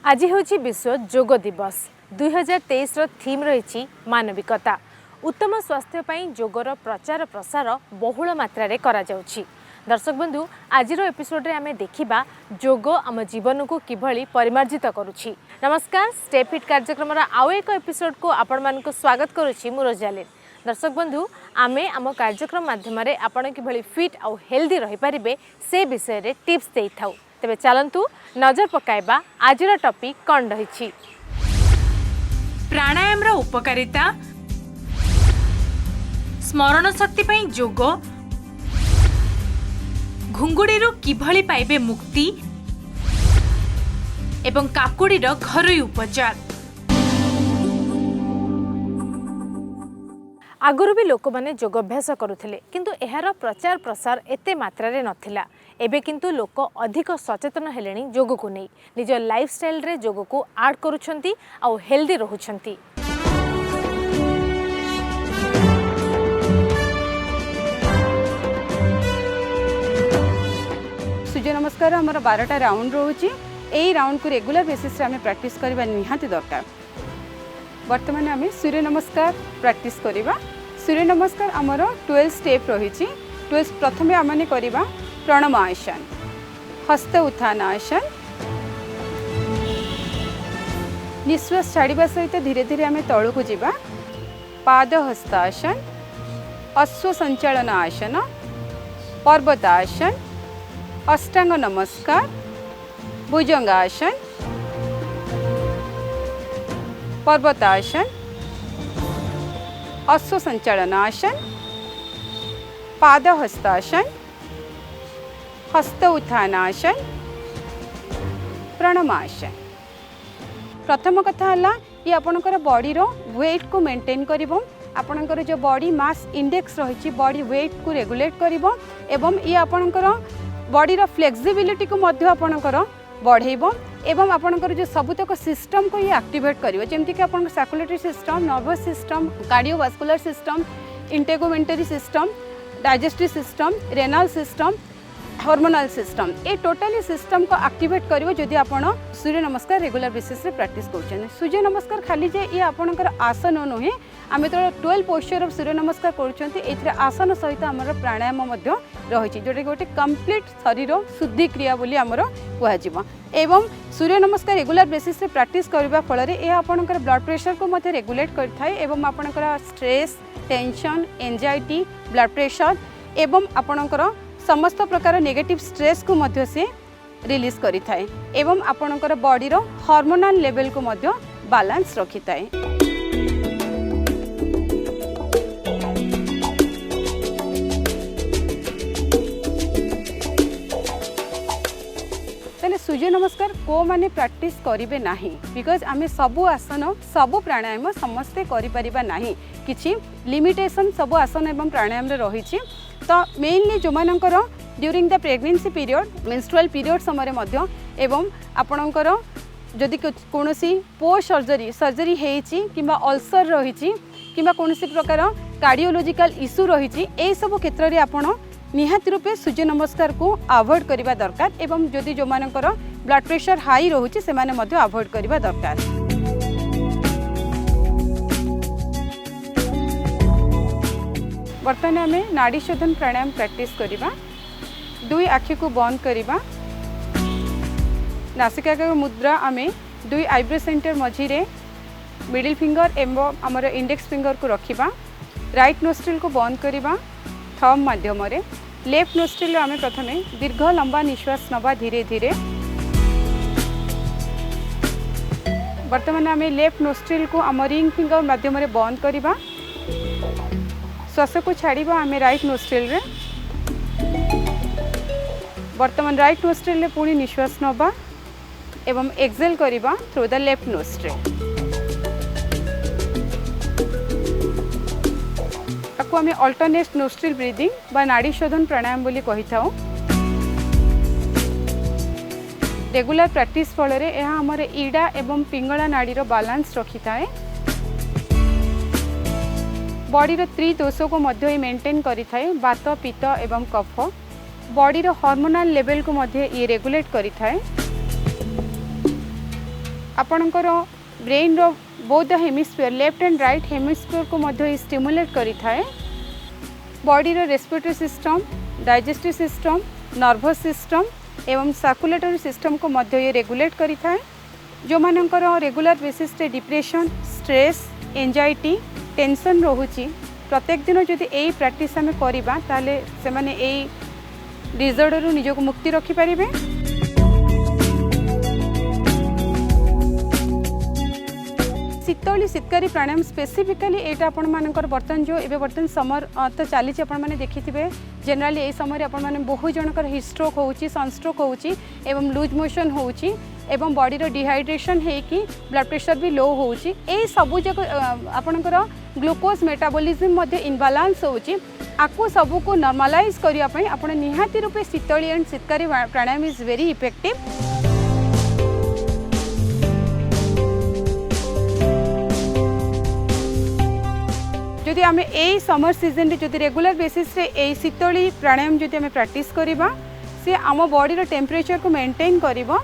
आज हूँ विश्व योग दिवस 2023 थीम रही मानविकता। उत्तम स्वास्थ्य योगर प्रचार प्रसार बहुल मात्रा करा जाउछि। दर्शक बंधु आज एपिसोड रे आमे देखिबा योग आम जीवन को किभली परिमार्जित करुछि। नमस्कार, स्टे फिट कार्यक्रम आउ एक एपिसोड को आपण मानक स्वागत करुछि मु रोजालिन। दर्शक बंधु आमे आम कार्यक्रम माध्यम आपण किभली फिट आउ हेल्दी रहि परिबे से विषय रे टिप्स देई थाउ। तेबे चलंतु नजर पकाइबा आजिर टॉपिक कौन रही। प्राणायाम रो उपकारिता, स्मरण शक्ति पई योग, घुंगुड़ी रो किभली पाइबे मुक्ति एवं काकुड़ी रो घरोई उपचार। आगुरु भी लोक माने योग अभ्यास करुथिले, किंतु एहार प्रचार प्रसार एते मात्रा रे नथिला। एबे किंतु लोक अधिक सचेतन हेलेनी योग को नहीं, निज लाइफस्टाइल रे योग को ऐड करूछंती आ हेल्दी रहुछंती। सूर्य नमस्कार हमर 12टा राउंड रोची। एई राउंड को रेगुलर बेसिस रे हमें प्रैक्टिस करबा निहाती दरकार। वर्तमान आम सूर्य नमस्कार प्रैक्टिस करवा। सूर्य नमस्कार आमर 12 स्टेप रही। 12 प्रथमे आमने करवा प्रणम आसन, हस्त उत्थान आसन, निश्वास छाड़िबा सहित धीरे धीरे आम तलू को जीवा, पाद हस्त आसन, अश्व संचालन आसन, पर्वत आसन, अष्टांग नमस्कार, भुजंग आसन, पर्वत आसन, अश्व संचालन आसन, पाद हस्तासन, हस्त उत्थान आसन, प्रणम आसन। प्रथम कथा हला ये आपनकर बॉडी रो वेट को मेंटेन करिवो। आपनकर जो बॉडी मास इंडेक्स रही बॉडी वेट को रेगुलेट करिवो एवं ये आपनकर बॉडी रो फ्लेक्सिबिलिटी को मध्य आपनकर बढ़ेबो एवं आपनकर जो सबुतक सिस्टम को ये एक्टिवेट करिवो, जेमति कि आपन circulatory system, nervous system, cardiovascular system, integumentary system, digestive system, renal system, hormonal system, ये टोटली सिस्टम को एक्टिवेट करिवो जदि आपण सूर्य नमस्कार रेगुलर बेसिस रे प्रैक्टिस करछन। सूर्य नमस्कार खाली जे ये आपनकर आसन नुहे, आमे तो 12 पोस्चर ऑफ सूर्य नमस्कार करछंती। एथरे आसन सहित हमर प्राणायाम मध्ये रहिछि, जोटे गोटे कंप्लीट शरीर शुद्धि क्रिया बोली हमर कुहाजिबो। एवं सूर्य नमस्कार रेगुलर बेसिस रे प्रैक्टिस करबा फल रे ए आपनकर ब्लड प्रेशर को मध्ये रेगुलेट करथाय एवं आपनकर stress, tension, anxiety, blood pressure एवं आपनकर समस्त प्रकार नेगेटिव स्ट्रेस को मध्य से रिलीज करि थाए एवं आपनकर बॉडी रो हार्मोनल लेवल को मध्य बैलेंस रखि थाए। तले सूर्य नमस्कार को माने प्रैक्टिस करिवे नाही, बिकॉज आमे सबु आसन सबु प्राणायाम समस्ते करि परिबा नाही। किछि लिमिटेशन सबु आसन एवं प्राणायाम रे रहिछि। तो मेनली जो मानकर during the pregnancy period, menstrual period समय मध्य एवं आपणकर जदि कोनोसी पोस्ट सर्जरी हेछि किंबा अल्सर रहिछि किंबा कोनोसी प्रकार कार्डियोलॉजिकल इश्यू रहिछि, ए सब क्षेत्र रे आपण निहाती रूपे सूर्य नमस्कार को अवॉइड करबा दरकार एवं जदि जो मानकर ब्लड प्रेशर हाई रहुछि से माने मध्य अवॉइड करबा दरकार। बर्तमान आम नाड़ी शोधन प्राणायाम प्रैक्टिस करवा। दुई आखि को बंद करवा, नासिका मुद्रा आम दुई आईब्रो सेंटर मझीरे मिडिल फिंगर एवं आमर इंडेक्स फिंगर को रखिबा। राइट नोस्ट्रिल को बंद करवा थंब माध्यम रे। लेफ्ट नोस्ट्रिल आम प्रथमे दीर्घ लंबा निश्वास नवा धीरे धीरे। बर्तमान आम लेफ्ट नोस्ट्रिल को आम रिंग फिंगर माध्यम रे बंद करवा। श्वास को छाड़िबा आम राइट नोस्ट्रिल रे। वर्तमान राइट नोस्ट्रिल रे पुणी निश्वास नवा एवं एक्सेल करिबा थ्रू द लेफ्ट नोस्ट्रिल। ताको आम अल्टरनेट नोस्ट्रिल ब्रीदिंग बा नाड़ी शोधन प्राणायाम बोली कहि थाउ। रेगुलर प्रैक्टिस फल रे यह हमर ईडा एवं पिंगला नाड़ी रो बैलेंस रखि थाए। बॉडी रो त्रिदोष को मध्य मेंटेन करि थाए, वात, पित्त एवं कफ। बॉडी रो हार्मोनल लेवल को मध्य ये रेगुलेट करि थाए। आपणकर ब्रेन रो both the hemisphere left and right hemisphere को मध्य स्टिमुलेट करि थाए। बॉडी रो respiratory system, digestive system, nervous system एवं सर्कुलेटरी सिस्टम को मध्य ये रेगुलेट करि थाए। जो मानकर रेगुलर बेसिस रे डिप्रेशन, स्ट्रेस, एंजाइटी, टेंशन रोहुची प्रत्येक दिन जदि यही प्रैक्टिस आम करवा ताले से माने यही डिजॉर्डर रु निजको मुक्ति रखि पारिबे। शीतली शीतकारी प्राणायाम स्पेसिफिकली यहाँ आपण मानकर बर्तन जो एबे बर्तन समर तो चली आपण मैंने देखिथे जनराली यही समय आपण मैंने बहु जनकर हिस्ट्रोक होउची, सनस्ट्रोक होउची एवं लूज मोशन होउची एवं बॉडी रो डिहाइड्रेशन हेकी ब्लड प्रेशर भी लो होउची। ए सबु जक आपणकर ग्लूकोज मेटाबॉलिज्म मध्ये इनबालांस होउची। आकु सबु को नॉर्मलाइज करिया पई आपण निहाती रूपे Sheetali and Sheetkari pranayama is very effective. जदि आम यही समर सीजन रे जदि रेगुलर बेसिस रे यही शीतली प्राणायाम जदि आम प्रैक्टिस करिबा से आम बॉडी रो टेम्परेचर को मेंटेन करिवो,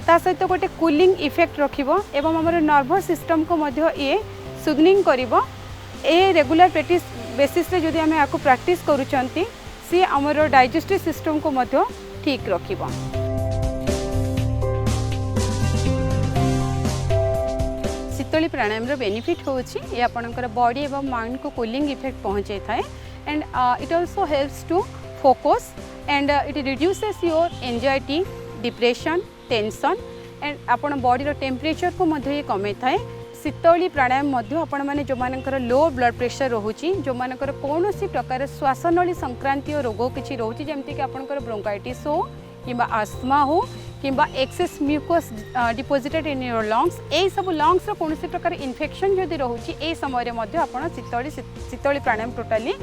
ता सहित गोटे कूलिंग इफेक्ट रखिबो एवं हमर नर्वस सिस्टम को मध्य ये सुदनिंग करिवो। ए रेगुलर प्रैक्टिस बेसिस रे जदि आम याको प्रैक्टिस करूचंती सी हमर डाइजेस्टिव सिस्टम को मध्य ठीक रखिबो। शीतली प्राणायाम रो बेनिफिट होची ये आपनकर बॉडी एवं माइंड को कूलिंग इफेक्ट पहुंचे थाए and it also helps to focus and it reduces your anxiety, depression, tension and आपण बॉडी रो टेम्परेचर को मध्य ये कमे थाए। शीतली प्राणायाम मध्य आपण माने जो मानकर लो ब्लड प्रेशर रोहुची, जो मानकर कोनोसी प्रकार श्वासनली संक्रांतीय रोग किछि रोहुची जेमति कि आपनकर ब्रोंकाइटिस हो किंबा आस्थमा हो किंबा excess mucus deposited in your lungs, ए सब लंग्स रो कोनोसी प्रकार इन्फेक्शन जदि रोहुची ए समय मध्य आपण शीतली प्राणायाम टोटाली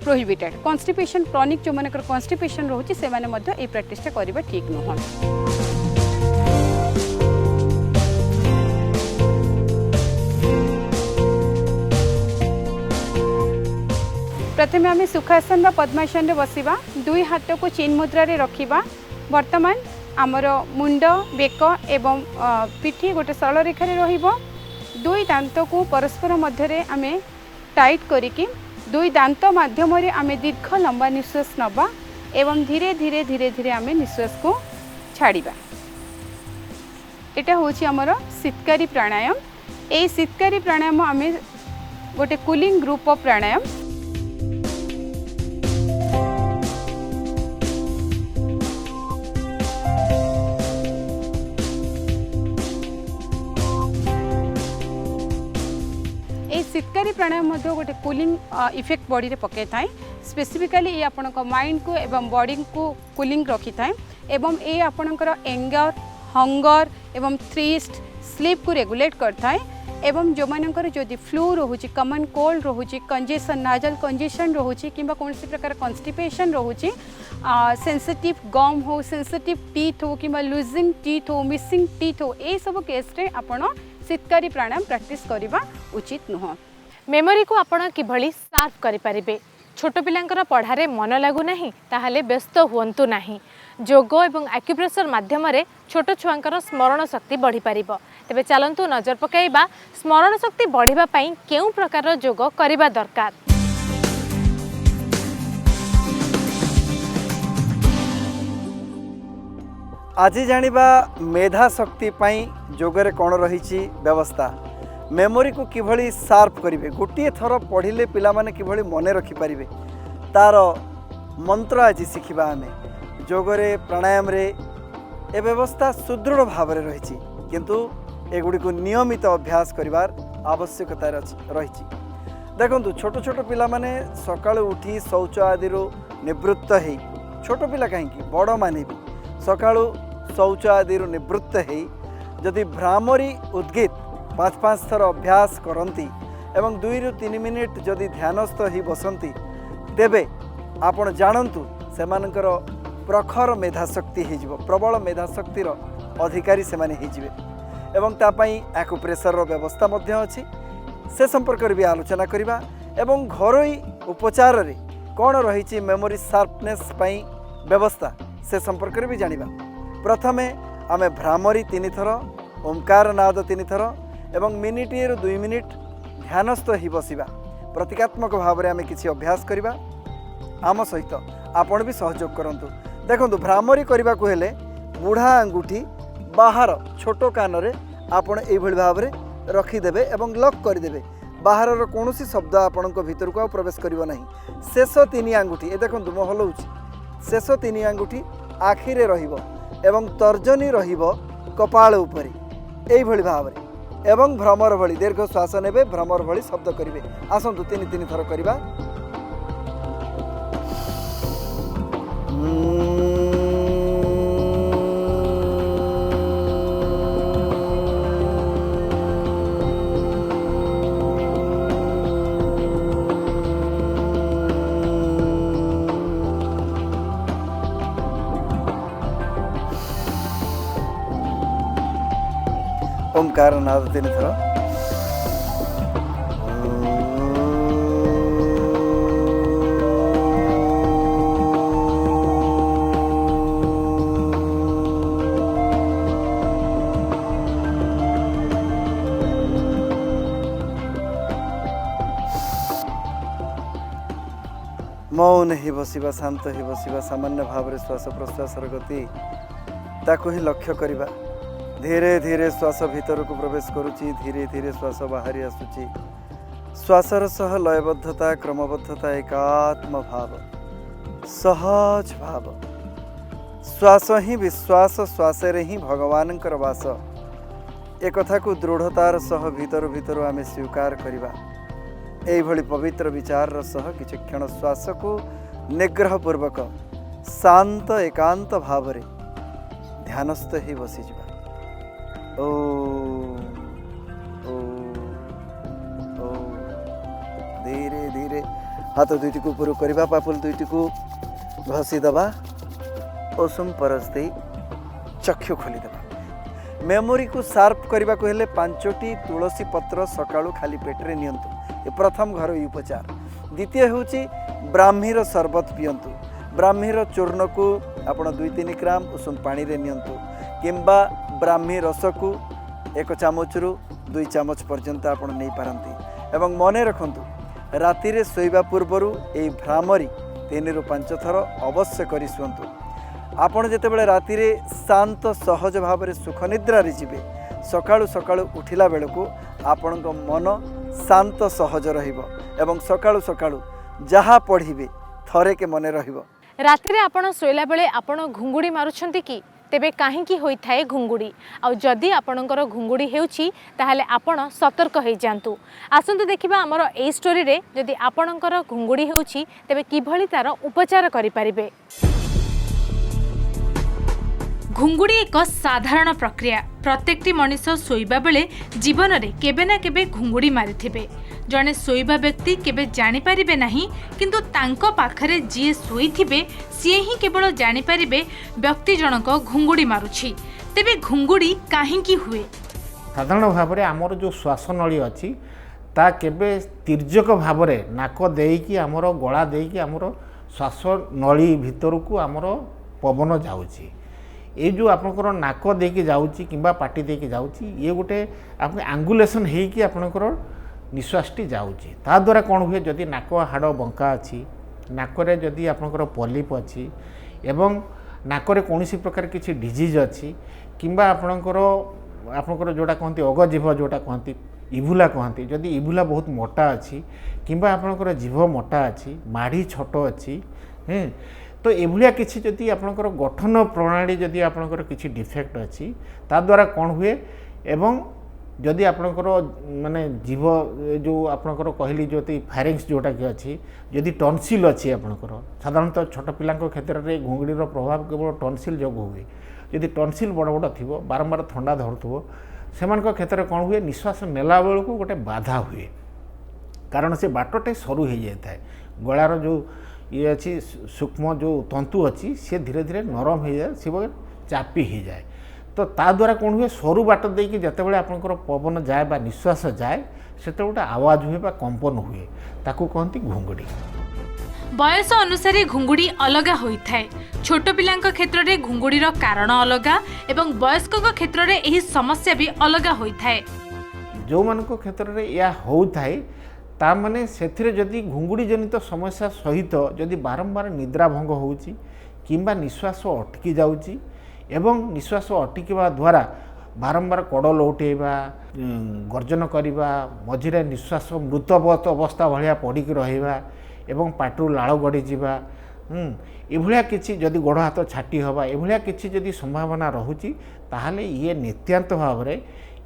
प्रोहिबिटेड। कॉन्स्टिपेशन क्रॉनिक जो मानकर कॉन्स्टिपेशन रोहुची से माने मध्य ए प्रैक्टिस करिबा ठीक नहो। प्रथमे आम सुखासन व पद्मासन रे बसिबा, दुई हाथ को चीन मुद्रा रे रखिबा। वर्तमान आमर मुंड, बेक एवं पिठी गोटे सरल रेखा रे रहिबो। दुई दांत को परस्पर मध्य रे आमे टाइट करिकि दुई दांत माध्यम रे आमे दीर्घ लंबा निश्वास नबा एवं धीरे धीरे धीरे धीरे आमे निश्वास को छाड़िबा। एटा होची आमर शीतकारी प्राणायाम। ए शीतकारी प्राणायाम आमे गोटे कूलिंग ग्रुप ऑफ प्राणायाम। शीतकारी प्राणायाम मध्य गोटे कूलिंग इफेक्ट बॉडी रे पके थाए। स्पेसिफिकली ये आपनक माइंड को एवं बॉडी को कूलिंग रखी थाए एवं ये आपनकर एंगर, हंगर एवं थ्रिस्ट, स्लीप को रेगुलेट करथाए एवं जो मानकर जदि फ्लू रोहुची, कमन कोल्ड रोहुची, कंजेशन, नाजल कंजेशन रोहुची किंबा कोनसी प्रकार कॉन्स्टिपेशन रोहुची, सेंसिटिव गम हो, सेंसिटिव टीथ हो किंबा लूजिंग टीथ हो, मिसिंग टीथ हो, ए सब केस रे आपण शीतकारी प्राणायाम प्रैक्टिस करबा उचित नुह। मेमोरी को आपण किभली सार्फ करि परिबे। छोट पिलांकर पढ़ारे मन लागू नाही ताहाले व्यस्त हुअंतु नाही। जोग एवं एक्युप्रेशर माध्यम रे छोट छुआंकर स्मरण शक्ति बढ़ी पारिबो। तेबे चलंतु नजर पकाइबा स्मरण शक्ति बढ़िबा पई केउ प्रकार जोग करिबा दरकार। आज जानिबा मेधा शक्ति पाई जोगरे कौन रही व्यवस्था। मेमोरी को किभली सार्प करेंगे, गोटे थर पढ़िले पिला माने किभली मने रखिपारे तार मंत्र आज शिखा। आम जोगरे प्राणायाम रे ए व्यवस्था सुदृढ़ भाव में रही किंतु एगुड़ी को नियमित अभ्यास करिवार आवश्यकता रही। देखो छोट छोट पिला माने सकाळ उठी शौच आदि निवृत्त हो, छोट पिला कहीं बड़ माने भी सकाळ शौच आदि निवृत्त हो जदि भ्रामरी उद्गीत 5-5 थर अभ्यास करती एवं 2 ରୁ 3 मिनिट जदि ध्यानस्थ ही बसंती तेबे आपण जानतु सेमानकर प्रखर मेधाशक्ति हो, प्रबल मेधाशक्तिर अधिकारी से माने होजिबे एवं तापाई एक्युप्रेशर व्यवस्था मध्य अछि। से संपर्क भी आलोचना करिबा एवं घरोई उपचार रे कौन रही मेमोरी शार्पनेस पाई व्यवस्था से संपर्क भी जानिबा। प्रथमे आमे भ्रामरी 3 थर ओंकार नाद 3 थर एवं मिनिटे रु 2 मिनिट ध्यानस्थ ही बसिबा प्रतीकात्मक भाव में आम किसी अभ्यास करवा आम सहित आपण भी सहयोग करंतु। देखंतु भ्रामरी करने को हेले बुढ़ा आंगुठी बाहर छोट कान रे आपण एई भली भाव रे रखिदेबे एवं लॉक करदेबे बाहर कौन शब्द आपण भीतर को प्रवेश करिवो नहीं। शेष 3 आंगुठी ए देखंतु मो हलौछि शेष 3 आंगुठी आखिरे रहिबो एवं तर्जनी रहिबो कपाळ उपरे एई भली भाव रे एवं भ्रमर भली दीर्घ श्वास नेबे भ्रमर भली शब्द करिवे। आसंतु 3 थर करिबा। ओंकार नाद 3 थर। मौन ही बसिबा शांत ही बसिबा सामान्य भाव में श्वास प्रश्वास गति ताकू ही लक्ष्य करवा। धीरे धीरे श्वास भीतर को प्रवेश करुच्ची धीरे धीरे श्वास बाहरी आसुची। श्वासर सह लयबद्धता क्रमबद्धता एकात्म भाव सहज भाव श्वास ही विश्वास श्वास ही भगवान वास एक कथा को दृढ़तार सह भीतर भीतर आम स्वीकार करवा। एभली पवित्र विचार सह किछि क्षण श्वास को निग्रह पूर्वक शांत एकांत भाव रे ध्यानस्थ ही बसीजा। ओ ओ ओ धीरे धीरे हाथ दुईटी को ऊपर करवा पापुल दुईटी को घसी दबा ओसुम परस दे चक्षु खोली दबा। मेमोरी को शार्प करने को हेले 5टी तुलसी पत्र सकाळु खाली पेटरे नियंतु ये प्रथम घरोई उपचार। द्वितीय होची ब्राह्मीर शरबत पियंतु। ब्राह्मीर चूर्ण को आपण 2-3 ग्राम उषुम पानी रे नियंतु किंबा ब्राह्मी रस को 1 चामच रु 2 चामच पर्यंत आपण नहीं पारंती। एवं मने रखंतु राति रे सोइबा पूर्वरु ए भ्रामरी 3 रु 5 थर अवश्य करि सुंतु। आपण जेतेबेले राति रे शांत सहज भाव रे सुख निद्रा रे जिवे सकाळु सकाळु उठिला बेलको आपणक मन शांत सहज रहिबो एवं सकाळु सकाळु जहा पढ़िबे थरे के मने रहिबो। राति रे आपण सोइला बेले आपण घुंगुड़ी मारुछंती कि तेबे काहींकी होइथाए घुंगुड़ी आ जदि आपणकर घुंगुड़ी हेउची ताहाले आपण सतर्क होई जांतु। आसंतु देखिबा हमर एई स्टोरी रे जदि आपणकर घुंगुड़ी हेउची तेबे किभली तार उपचार करि परिबे। घुंगुड़ी एक साधारण प्रक्रिया। प्रत्येकटी मनीष शोइबा बेले जीवन रे केबे ना केबे घुंगुड़ी मारिथिबे। जणे शोइबा व्यक्ति केबे जानि परिबे नाही किंतु तांको पाखरे जी शोइथिबे सिए ही केवल जानि परिबे व्यक्ति जनक घुंगुड़ी मारुछि। तेबे घुंगुड़ी काहींकी हुए? साधारण भाव में आमर जो श्वास नली अच्छी ता केबे तिर्यक भाव में नाक देकी आमर गला देकी आमर श्वास नली भीतर को आमर पवन जाउछि। ये जो आपनकर नाक देकी जाउछि किंबा पाटी देकी जाउछि ये गोटे आप आंगुलेसन हेकी आपनकर निश्वासटी जाउछि। ता द्वारा कौन हुए जदि नाक हाड़ बंका अच्छी नाकरे जदि आपनकर पलिप अच्छी एवं नाकरे कौन प्रकार किसी डिजीज अच्छी किंबा आपनकर जोटा कहती अगजीभ जोटा कहती इभुला कहती जदि इभुला बहुत मोटा अच्छी किंबा आपनकर जीभ मोटा अच्छी माढ़ी छोट अच्छी तो एभलिया किसी जदि आपनकर गठन प्रणाली जदि आपनकर किसी डिफेक्ट अच्छी ता द्वारा कौन हुए एवं जदि आपनकर माने जीव जो आपनकर कहली जो फारिंग्स जोटा कि अच्छी जदि टॉन्सिल अच्छी आपनकर साधारणतः छोट पिला क्षेत्र में घुंगुड़ीर प्रभाव केवल टॉन्सिल जो हुए जदि टॉन्सिल बड़ बड़ थी बारंबार थंडा धरुव से क्षेत्र में कौन हुए निश्वास नेला बेलू गोटे बाधा हुए कारण से बाटटे सरू हो जाए था गलार जो ये अच्छी सूक्ष्म जो तंतु अच्छी सी धीरे धीरे नरम हो जाए सी चापी हो जाए तो ता द्वारा कौन हुए सरू बाट देकी जितेबाला आपंकर पवन जाए बा निश्वास जाए से गोटे आवाज हुए बा कंपन हुए ताकू कहती घुंगुड़ी। बयस अनुसार घुंगुड़ी अलग होता है। छोट पिला क्षेत्र में घुंगुड़ीर कारण अलग एवं वयस्क क्षेत्र में यही समस्या भी अलग होता है। जो मान क्षेत्र में यह होता है ता माने सेथिरे जदि घुंगुड़ी जनित समस्या सहित जदि बारंबार निद्रा भंग होउची किंबा निश्वास अटकी जाउची एवं निश्वास अटकिवा द्वारा बारंबार कड़ लौटेबा गर्जन करवा मझिरे निश्वास मृत अवस्था भाया पड़िक रहिबा एवं पाटू लाळ गड़ी जावा एभलिया किछि जदि गोड़ हाथ छाटी हवा एभलिया किछि जदि संभावना रहुची ताहले ये नित्यांत भाव में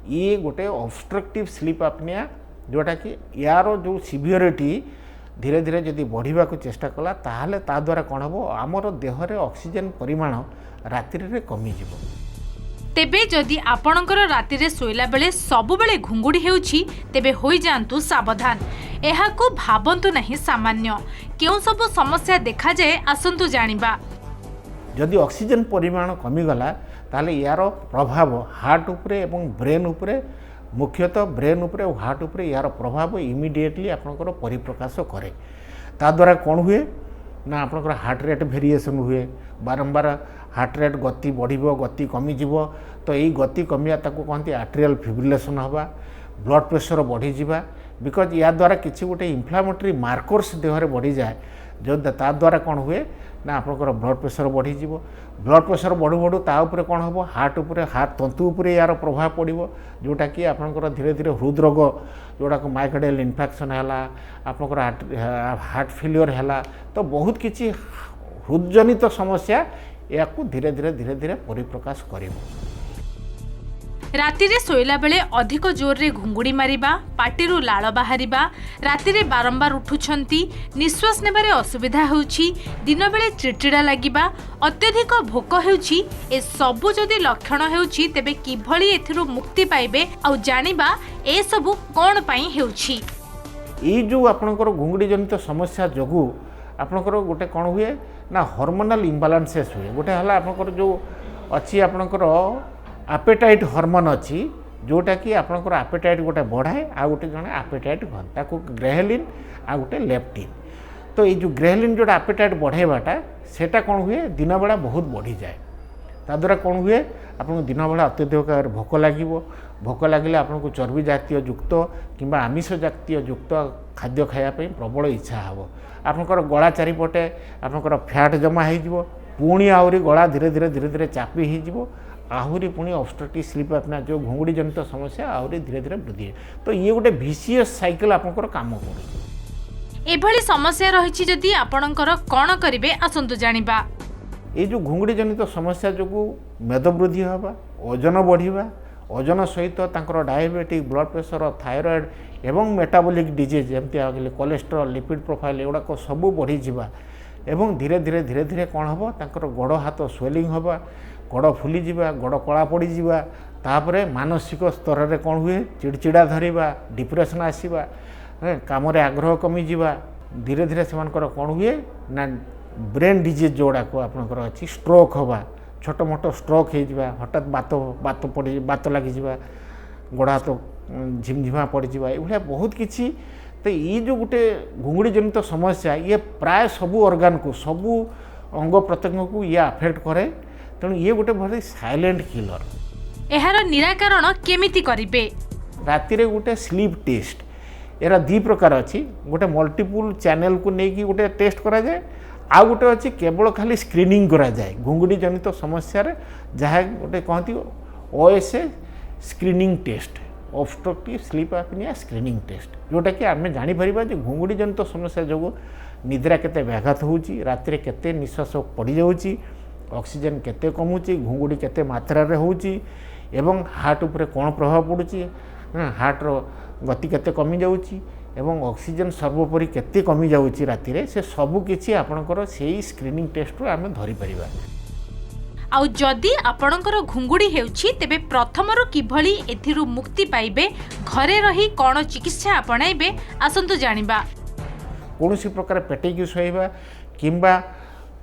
ये गोटे ऑब्स्ट्रक्टिव स्लीप एपनिया जोटा कि यार जो सिवियरिटी धीरे धीरे जदि बढ़िबा को चेष्टा कला ताहले ता द्वारा कौन हम आमर देहरे ऑक्सीजन परिमाण रात्रि रे कमी जिवो। तेबे जदि आपणकर राति रे सोइला बेले सबु बेले घुंगुड़ी हेउछि तेबे होई जांतु सावधान। एहाकु भाबंतु नहीं सामान्य केउ सब समस्या देखा जाए आसंतु जानिबा। जदि ऑक्सीजन परिमाण कमी गला ताहले यार प्रभाव हार्ट उपरे एवं ब्रेन उपरे मुख्यतः ब्रेन उपरे और हार्ट उपरे यार प्रभाव इमिडिएटली आपनकर परिप्रकाश करे। ता द्वारा कौन हुए ना आपनकर हार्ट रेट वेरिएशन हुए बारंबार हार्ट रेट गति बढ़िबो गति कमी जिवो तो यही गति कमिया ताको कहते आर्टेरियल फिब्रिलेशन हवा ब्लड प्रेशर बढ़ी जावा बिकज या द्वारा किसी गोटे इन्फ्लामेटरी मार्कर्स देहरे बढ़ी जाए जो ता द्वारा कौन हुए ना आपनकर ब्लड प्रेशर बढ़ी जिवो ब्लड प्रेशर बढ़ू बढ़ू ता उपरे कौन हम हार्ट उपरे हार्ट तंतु उपरे यार प्रभाव पड़ो जोटा कि आपनकर धीरे धीरे हृदरोग जोटा को माइकार्डियल इन्फेक्शन है आपनकर हार्ट फेलियर है तो बहुत किसी हृदजनित समस्या या धीरे धीरे धीरे धीरे परिप्रकाश करिवो। राति रे सोइला बेले अधिक जोर रे घुंगुड़ी मारिबा पाटिरु लाळ बाहारिबा राति रे बारंबार उठुछंती निश्वास नेबारे असुविधा होउछि दिन बेले चिड़चिड़ा लागिबा अत्यधिक भोक हेउछि ए सबु जदि लक्षण हेउछि तेबे किभली एथिरु मुक्ति पाइबे आ जानिबा ए सबु कोन पई हेउछि। ई जो आपनकर घुंगुड़ी जनित समस्या जगु आपनकर गोटे कौन हुए ना हार्मोनल इम्बालांसेस हुए गोटे हला आपनकर जो अच्छी आपनकर आपेटाइट हार्मोन अच्छी जोटा कि आपनकर आपेटाइट गोटे बढ़ाए आ गोटे जने आपेटाइट घन ताको ग्रेहेलिन आ गोटे लेप्टिन तो ये जो ग्रेहेलिन जोटा आपेटाइट बढ़ाइबाटा सेटा कौन हुए दिन बेला बहुत बढ़ी जाए ता द्वारा कौन हुए आपको दिन बेला अत्यधिक भोक लगे भोक लगे आपको चर्बी जातीय युक्त किंबा आमिष जातीय युक्त खाद्य खायापी प्रबल इच्छा हे आपंकर गला चारिपटे आपंकर फैट जमा हो पुणी आहरी गला धीरे धीरे धीरे धीरे चापी हो आहरी पुणी ऑब्स्ट्रक्टिव स्लीप एपनिया जो घुंगुड़ी जनित समस्या आहरी धीरे धीरे वृद्धि है तो ये गोटे विशियस साइकिल आपंकर काम कर एभली समस्या रही जदि आपणकर कौन करेंगे आसतु जानिबा। ये जो घुंगुड़ी जनित समस्या जो मेद वृद्धि हवा ओजन बढ़िबा ओजन सहित तांकर डायबिटिक ब्लड प्रेशर थायराइड एवं मेटाबॉलिक डिजीज जमती आगे कोलेस्ट्रॉल लिपिड प्रोफाइल एगुड़ाक सबू बढ़ी जावा एवं धीरे धीरे धीरे धीरे कौन हम तांकर गोड़ हाथ स्वेलिंग हवा गोड़ फुली जावा गोड़ कला पड़ी जावा तापरे मानसिक स्तर में कौन हुए चिड़चिड़ा धरवा डिप्रेशन आसवा काम आग्रह कमी जावा धीरे धीरे से कौन हुए ना ब्रेन डिजीज जोड़ाक आपंकर अच्छी स्ट्रोक हवा छोट मोट स्ट्रोक हो हठात बात पड़ बात लगी गोड़ हाथ झिमझिमा पड़ ये बहुत किसी तो ये जो गोटे घुंगुड़ी जनित समस्या ये प्राय सबू ऑर्गन को सबू अंग प्रत्यंग को ये अफेक्ट करे तेणु ये गोटे बहुत साइलेंट किलर। एहार निराकरण केमिति करिवे राति रे गोटे स्लीप टेस्ट एरा दी प्रकार अच्छी गोटे मल्टीपल चैनल को लेकिन गोटे टेस्ट करा जाए आ गोटे अच्छी केवल खाली स्क्रीनिंग करा जाए घुंगुड़ी जनित समस्या जहाँ गोटे कहती OSA screening test obstructive sleep apnoea screening test जोटा कि आम जापर जो घुंगुड़ी जनित समस्या जो निद्रा केते व्याघात होउची राति केते निश्वास पड़ जाउची ऑक्सीजन केते कमुची घुंगुड़ी केते मात्रा रे होउची एवं हार्ट उपरे कौन प्रभाव पड़ुची हार्ट रो गति केते कमी जाउची एवं ऑक्सीजन सर्वोपरि केते कमी जाउची राति रे से सबु किछि आपनकर सेही स्क्रीनिंग टेस्ट रो आमे धरि परिबा। आउ जदि आपणकर घुंगुड़ी हेउछि तेबे प्रथमरु किभली एथिरु मुक्ति पाइबे घरे रही कौन चिकित्सा आपणाइबे आसंतु जानिबा। कौनसी प्रकार पेटेकी शोइबा किंबा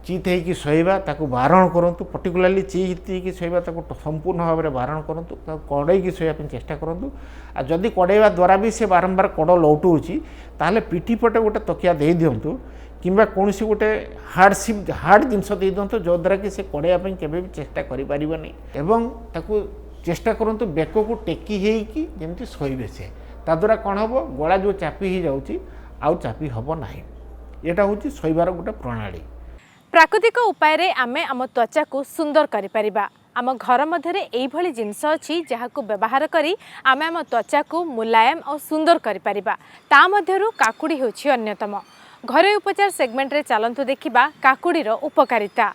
चित होगी शोइबा ताकू बारण करंतु पर्टिकुलाली चित होगी शोइबा ताकू संपूर्ण भाव में बारण करंतु कड़ेकी शोइबा चेष्टा करंतु आ जदि कड़ेवा द्वारा भी से बारंबार कड़ लौटुची ताहले पिठी पटे गोटे तकिया दे दिंतु किंबा कौन सी गोटे हार्ड जिनस दे दिंतु जद्वारा कि से कड़ाइया केवे भी चेष्टा करें एवं ताकू चेष्टा करूँ बेक को टेकी होगी जमी शोबे से ताद्वारा कौन हम गला जो चापी हो जाऊँगी आउ चापी हम ना यहाँ हूँ शोबार गोटे प्रणाली। प्राकृतिक उपाय आमे आम त्वचा को सुंदर करिपरिबा। आम घर मध्य एइभली जिनस अछि जहाको व्यवहार करी आमे आम त्वचा को मुलायम और सुंदर करिपरिबा। ता मध्यरु काकुड़ी होछि अन्यतम। घरे उपचार सेगमेंट रे चलंतु देखिबा काकुड़ीर उपकारिता।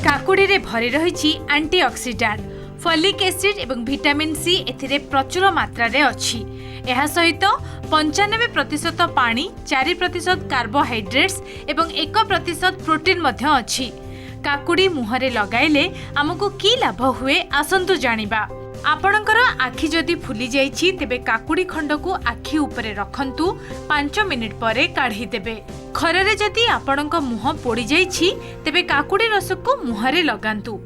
काकुड़ी रे भरी रहिछि एंटीऑक्सीडेंट, फॉलिक एसिड एवं विटामिन सी एथिरे प्रचुर मात्रा रे अछि। एहा सहित 95% पानी, 4% कार्बोहाइड्रेट्स एवं 1% प्रोटीन मध्य अछि। काकुड़ी मुहरे लगाइले हमको की लाभ हुए आसंतु जानिबा। आपणकर आखि जदि फुली जाइछि तेबे काकुड़ी खंड को आखि उपरे रखंतु 5 मिनिट परे काढ़ी देबे। खररे जदि आपणक मुह पोड़ी जाइछि तेबे काकुड़ी रस को मुहरे लगांतु।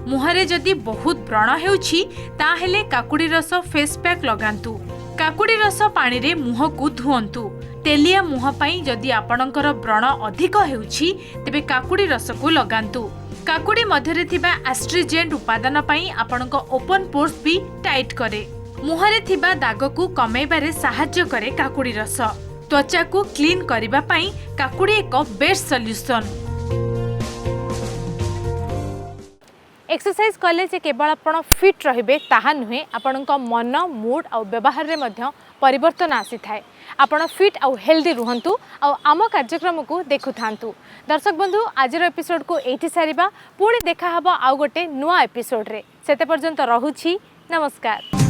मुहरे जदि बहुत व्रण हेउछि ताहेले काकुड़ी रस फेस पैक लगांतु। काकुड़ी रस पानी रे मुह को धुअंतु। तेलिया मुह पई जदि आपणकर व्रण अधिक हेउछि तेबे काकुड़ी रस को लगांतु। काकुड़ी मध्यरे थिबा एस्ट्रिजेंट उपादान पई आपणक ओपन पोर्स भी टाइट करे। मुहरे थिबा दाग को कमेबारे सहायता करे काकुड़ी रस। त्वचा को क्लीन करिबा पई काकुड़ी एक बेस्ट सॉल्यूशन। एक्सरसाइज कले जे केवल आपण फिट रहिबे ताहा नुहे, आपणक मन मूड और व्यवहार रे मध्य परिवर्तन आसी थाए। आपण फिट और हेल्दी रुहंतु और आम कार्यक्रम को देखु थांतु। दर्शक बंधु आजिर एपिसोड को एठी सारिबा, पुणी देखा हबो आउ गोटे नुआ एपिसोड रे। सेते पर्यंत रहुछि, नमस्कार।